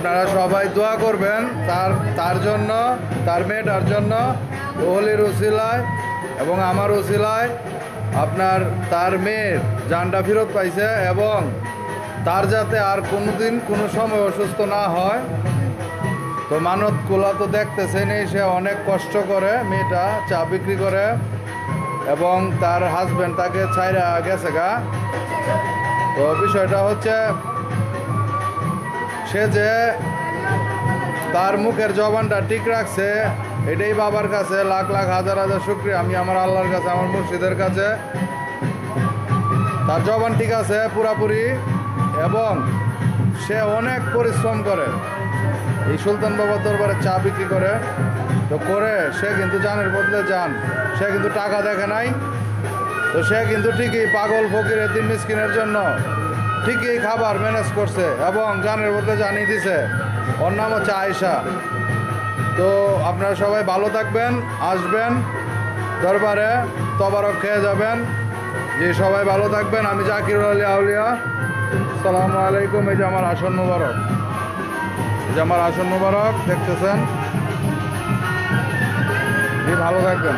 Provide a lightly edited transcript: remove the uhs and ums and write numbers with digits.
আপনারা সবাই দোয়া করবেন তার জন্য, তার মেয়েটার জন্য, ওহলির উসিলায় এবং আমার উসিলায় আপনার তার মেয়ের জানটা ফেরত পাইছে এবং তার যাতে আর কোনোদিন কোনো সময় অসুস্থ না হয়। তো মানত কোলা তো দেখতেছেন, সে অনেক কষ্ট করে, মেয়েটা চা বিক্রি করে এবং তার হাজব্যান্ড তাকে ছাইরা গেছে গা। তো বিষয়টা হচ্ছে সে যে তার মুখের জবানটা ঠিক রাখছে, এটাই বাবার কাছে লাখ লাখ হাজার হাজার শুকরিয়া। আমি আমার আল্লাহর কাছে, আমার মুর্শিদের কাছে, তার জবান ঠিক আছে পুরাপুরি এবং সে অনেক পরিশ্রম করে এই সুলতান বাবার দরবারে চা বিক্রি করে। তো করে সে কিন্তু জানের বদলে যান, সে কিন্তু টাকা দেখে নাই। তো সে কিন্তু ঠিকই পাগল ফকির এতিম মিসকিনের জন্য ঠিকই খাবার ম্যানেজ করছে এবং জানের বদলে জানিয়ে দিছে। ওর নাম হচ্ছে আয়েশা। তো আপনারা সবাই ভালো থাকবেন, আসবেন দরবারে, তবারক খেয়ে যাবেন। যে সবাই ভালো থাকবেন। আমি জাকিরুল আলী আউলিয়া, আসসালামু আলাইকুম। এই যে আমার আসন মুবারক, এই যে আমার আসন মুবারক দেখতেছেন। ভালো থাকবেন।